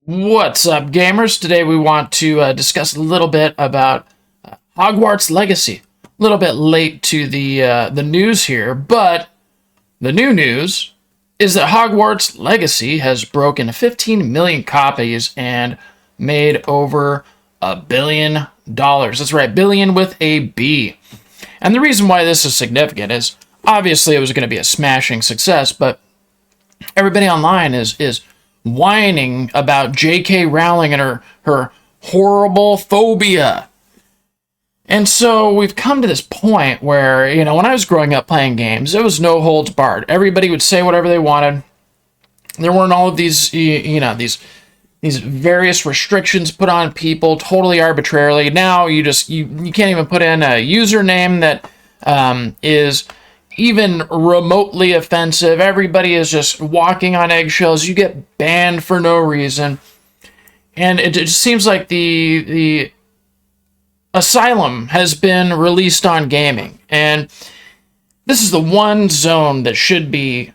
What's up, gamers? Today we want to discuss a little bit about Hogwarts Legacy. A little bit late to the news here, but the new news is that Hogwarts Legacy has broken 15 million copies and made over $1 billion. That's right, billion with a B. And the reason why this is significant is obviously it was going to be a smashing success, but everybody online is whining about J.K. Rowling and her horrible phobia. And so we've come to this point where, when I was growing up playing games, it was no holds barred. Everybody would say whatever they wanted. There weren't all of these, these various restrictions put on people totally arbitrarily. Now you can't even put in a username that is even remotely offensive. Everybody is just walking on eggshells. You get banned for no reason. And it just seems like the asylum has been released on gaming. And this is the one zone that should be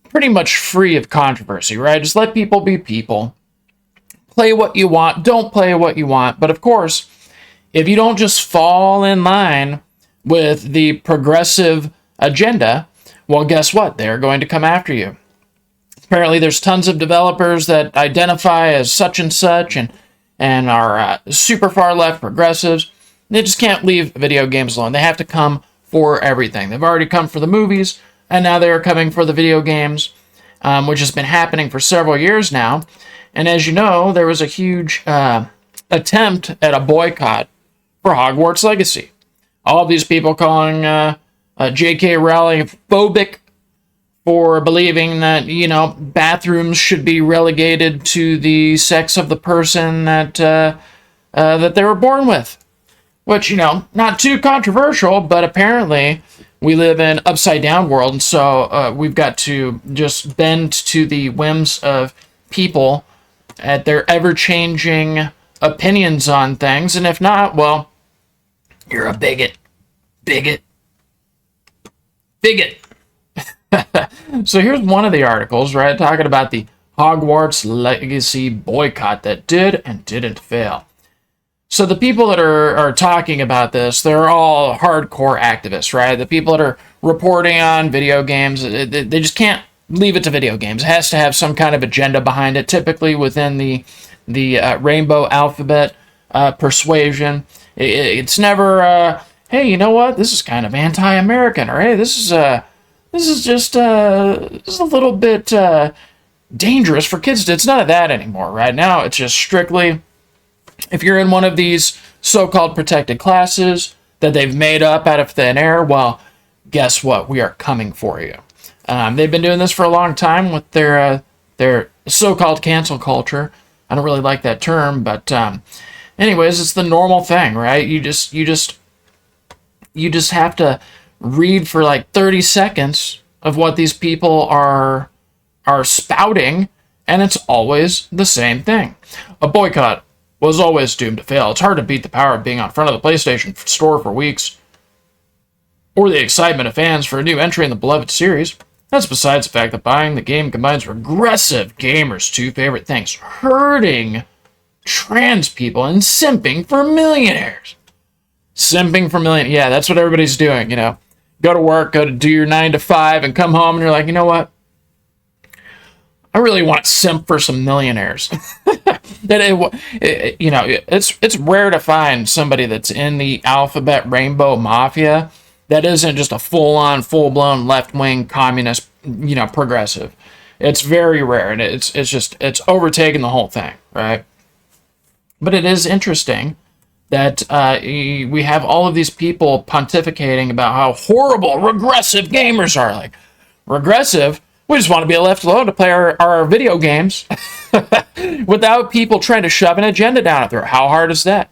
pretty much free of controversy, right? Just let people be people. Play what you want. Don't play what you want. But of course, if you don't just fall in line with the progressive agenda, well, guess what? They're going to come after you. Apparently, there's tons of developers that identify as such and such and are super far left progressives. They just can't leave video games alone. They have to come for everything. They've already come for the movies, and now they're coming for the video games, which has been happening for several years now. And as you know, there was a huge attempt at a boycott for Hogwarts Legacy. All of these people calling J.K. Rowling phobic for believing that, bathrooms should be relegated to the sex of the person that they were born with. Which, not too controversial, but apparently we live in an upside-down world, and so we've got to just bend to the whims of people at their ever-changing opinions on things, and if not, well, you're a bigot. Bigot. So here's one of the articles, right, talking about the Hogwarts Legacy boycott that did and didn't fail. So the people that are talking about this, they're all hardcore activists, right? The people that are reporting on video games, they just can't leave it to video games. It has to have some kind of agenda behind it, typically within the rainbow alphabet persuasion. It's never, hey, you know what? This is kind of anti-American, or hey, this is just a little bit dangerous for kids. It's none of that anymore. Right now, it's just strictly, if you're in one of these so-called protected classes that they've made up out of thin air, well, guess what? We are coming for you. They've been doing this for a long time with their so-called cancel culture. I don't really like that term, but anyways, it's the normal thing, right? You just have to read for like 30 seconds of what these people are spouting, and it's always the same thing. A boycott was always doomed to fail. It's hard to beat the power of being on front of the PlayStation store for weeks, or the excitement of fans for a new entry in the beloved series. That's besides the fact that buying the game combines regressive gamers' two favorite things: hurting trans people and simping for millionaires. Simping for millionaires. Yeah, that's what everybody's doing, Go to work, go to do your 9 to 5, and come home and you're like, you know what? I really want to simp for some millionaires. It's rare to find somebody that's in the alphabet rainbow mafia that isn't just a full-blown left-wing communist, progressive. It's very rare, and it's overtaken the whole thing, right? But it is interesting that we have all of these people pontificating about how horrible regressive gamers are. Like, regressive? We just want to be left alone to play our video games without people trying to shove an agenda down our throat. How hard is that?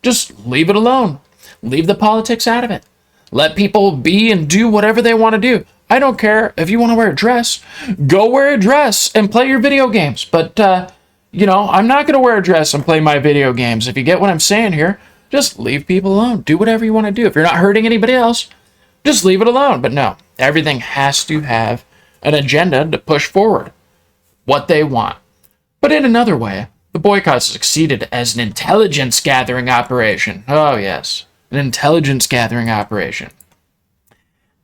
Just leave it alone. Leave the politics out of it. Let people be and do whatever they want to do. I don't care if you want to wear a dress. Go wear a dress and play your video games. But, I'm not going to wear a dress and play my video games. If you get what I'm saying here, just leave people alone. Do whatever you want to do. If you're not hurting anybody else, just leave it alone. But no, everything has to have an agenda to push forward what they want. But in another way, The boycott succeeded as an intelligence gathering operation. Oh, yes, an intelligence gathering operation.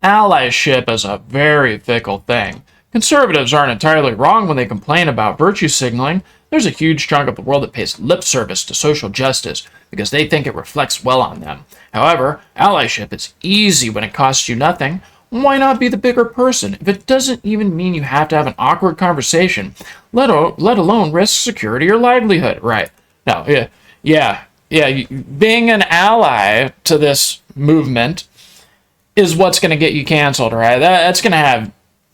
Allyship is a very fickle thing. Conservatives aren't entirely wrong when they complain about virtue signaling. There's a huge chunk of the world that pays lip service to social justice because they think it reflects well on them. However, allyship is easy when it costs you nothing. Why not be the bigger person if it doesn't even mean you have to have an awkward conversation, let alone risk security or livelihood, right? No, yeah. Being an ally to this movement is what's going to get you canceled, right? That's going to have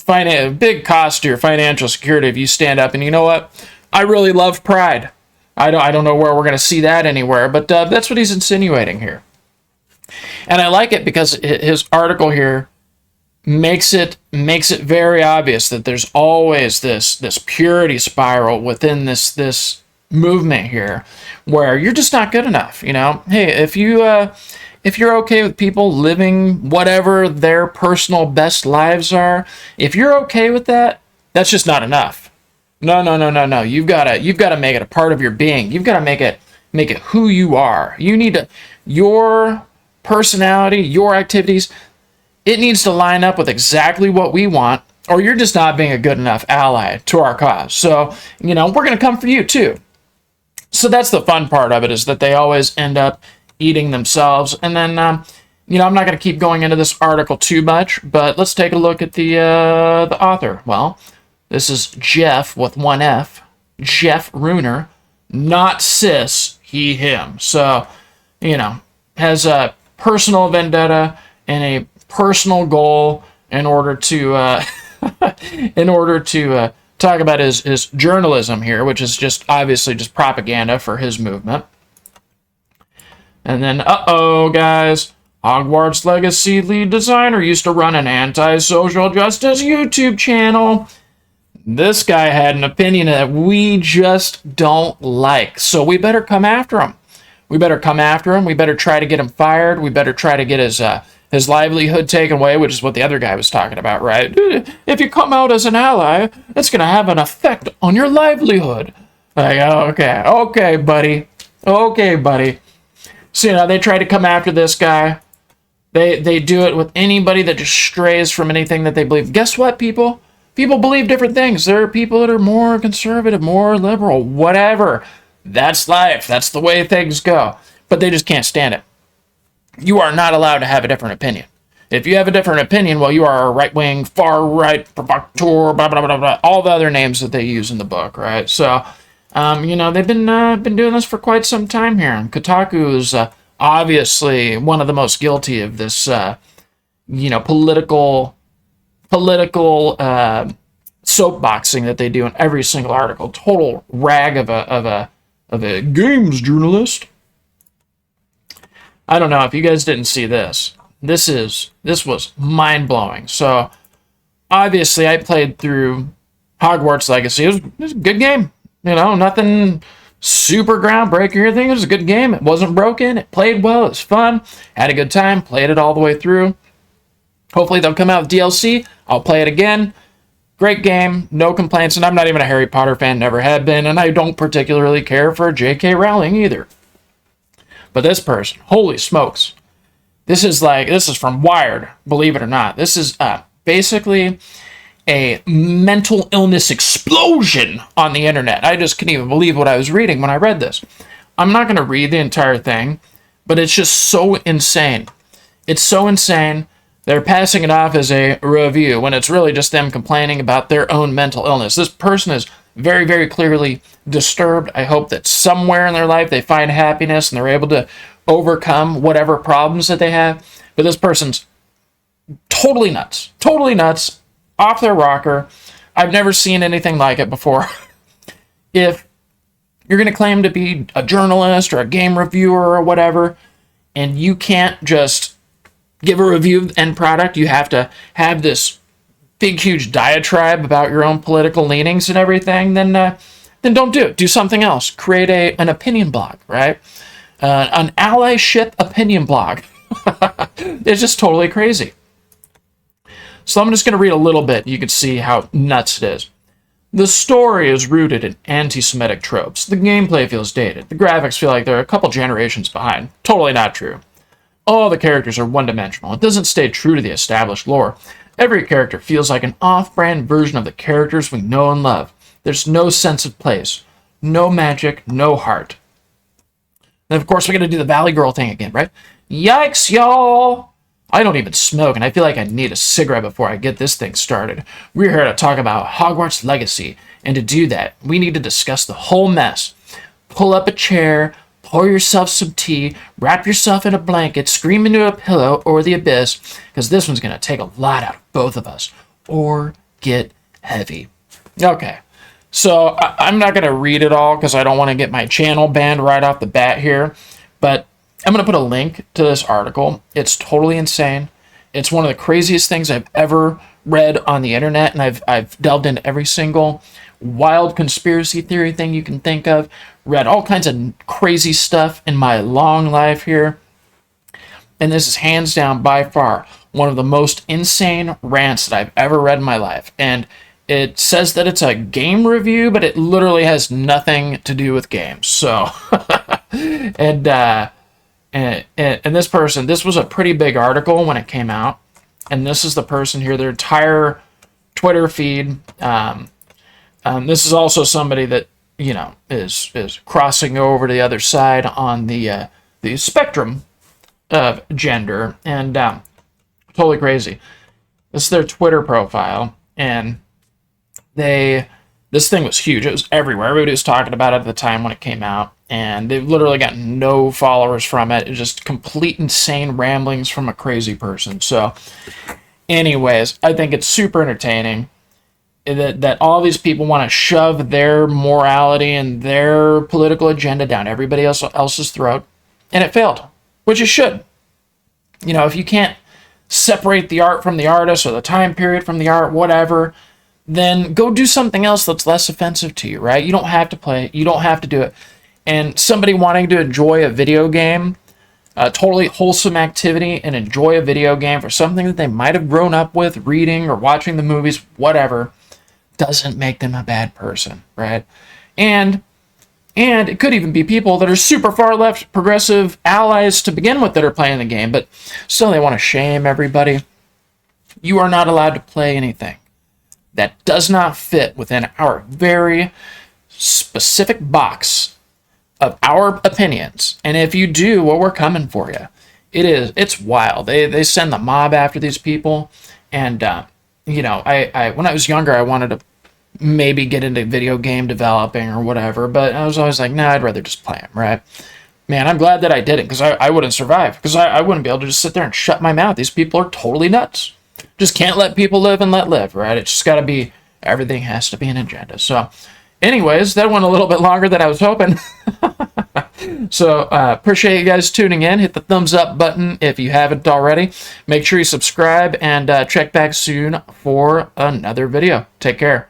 a big cost to your financial security if you stand up. And you know what? I really love pride. I don't know where we're going to see that anywhere, but that's what he's insinuating here. And I like it because his article here makes it very obvious that there's always this purity spiral within this movement here, where you're just not good enough. You know, hey, if you're okay with people living whatever their personal best lives are, if you're okay with that, that's just not enough. No. You've got to make it a part of your being. You've got to make it who you are. You need to, your personality, your activities, it needs to line up with exactly what we want, or you're just not being a good enough ally to our cause. So, we're going to come for you too. So that's the fun part of it, is that they always end up eating themselves. And then, I'm not going to keep going into this article too much, but let's take a look at the author. Well, this is Jeff with one F, Jeff Runer, not cis, he, him. So, has a personal vendetta and a personal goal in order to talk about his journalism here, which is just obviously just propaganda for his movement. And then, guys, Hogwarts Legacy lead designer used to run an anti-social justice YouTube channel. This guy had an opinion that we just don't like, so we better come after him. We better try to get him fired. We better try to get his livelihood taken away, which is what the other guy was talking about, right? If you come out as an ally, it's going to have an effect on your livelihood. Like, okay, buddy. So, they try to come after this guy. They do it with anybody that just strays from anything that they believe. Guess what, people? People believe different things. There are people that are more conservative, more liberal, whatever. That's life. That's the way things go. But they just can't stand it. You are not allowed to have a different opinion. If you have a different opinion, well, you are a right-wing, far-right, provocateur, blah, blah, blah, blah, all the other names that they use in the book, right? So, they've been doing this for quite some time here. And Kotaku is obviously one of the most guilty of this, political soapboxing that they do in every single article. Total rag of a games journalist. I don't know if you guys didn't see this. This was mind-blowing. So, obviously, I played through Hogwarts Legacy. It was a good game. Nothing super groundbreaking or anything. It was a good game. It wasn't broken. It played well. It was fun. Had a good time. Played it all the way through. Hopefully, they'll come out with DLC. I'll play it again. Great game. No complaints. And I'm not even a Harry Potter fan. Never have been. And I don't particularly care for J.K. Rowling either. But this person, holy smokes. This is from Wired, believe it or not. This is basically a mental illness explosion on the internet. I just couldn't even believe what I was reading when I read this. I'm not going to read the entire thing, but it's just so insane. It's so insane. They're passing it off as a review when it's really just them complaining about their own mental illness. This person is very, very clearly disturbed. I hope that somewhere in their life they find happiness and they're able to overcome whatever problems that they have. But this person's totally nuts, off their rocker. I've never seen anything like it before. If you're going to claim to be a journalist or a game reviewer or whatever, and you can't just give a review of the end product, you have to have this big, huge diatribe about your own political leanings and everything, then don't do it. Do something else. Create an opinion blog, right? An allyship opinion blog. It's just totally crazy. So I'm just going to read a little bit. You can see how nuts it is. The story is rooted in anti-Semitic tropes. The gameplay feels dated. The graphics feel like they're a couple generations behind. Totally not true. All the characters are one-dimensional. It doesn't stay true to the established lore. Every character feels like an off-brand version of the characters we know and love. There's no sense of place. No magic, no heart. And of course, we're going to do the Valley Girl thing again, right? Yikes, y'all! I don't even smoke, and I feel like I need a cigarette before I get this thing started. We're here to talk about Hogwarts Legacy, and to do that, we need to discuss the whole mess. Pull up a chair, pour yourself some tea, wrap yourself in a blanket, scream into a pillow or the abyss, because this one's going to take a lot out of both of us, or get heavy. Okay, so I'm not going to read it all because I don't want to get my channel banned right off the bat here, but I'm going to put a link to this article. It's totally insane. It's one of the craziest things I've ever read on the internet, and I've delved into every single wild conspiracy theory thing you can think of, read all kinds of crazy stuff in my long life here, and this is hands down by far one of the most insane rants that I've ever read in my life. And it says that it's a game review, but it literally has nothing to do with games. So, and this person, this was a pretty big article when it came out, and this is the person here, their entire Twitter feed. This is also somebody that, you know, is crossing over to the other side on the spectrum of gender, and totally crazy. This is their Twitter profile, and this thing was huge. It was everywhere. Everybody was talking about it at the time when it came out, and they've literally got no followers from it. It's just complete insane ramblings from a crazy person. So, anyways, I think it's super entertaining that all these people want to shove their morality and their political agenda down everybody else's throat, and it failed, which it should. You know, if you can't separate the art from the artist or the time period from the art, whatever, then go do something else that's less offensive to you, right? You don't have to play it. You don't have to do it. And somebody wanting to enjoy a video game, a totally wholesome activity, and enjoy a video game for something that they might have grown up with, reading or watching the movies, whatever, doesn't make them a bad person, right? And it could even be people that are super far left progressive allies to begin with that are playing the game, but still they want to shame everybody. You are not allowed to play anything that does not fit within our very specific box of our opinions. And if you do, well, we're coming for you. It's wild. They send the mob after these people. And, you know, I when I was younger, I wanted to maybe get into video game developing or whatever, but I was always like, nah, I'd rather just play them, right? Man, I'm glad that I didn't, because I wouldn't survive, because I wouldn't be able to just sit there and shut my mouth. These people are totally nuts. Just can't let people live and let live, right? It's just got to be, everything has to be an agenda. So, anyways, that went a little bit longer than I was hoping. So, appreciate you guys tuning in. Hit the thumbs up button if you haven't already. Make sure you subscribe, and check back soon for another video. Take care.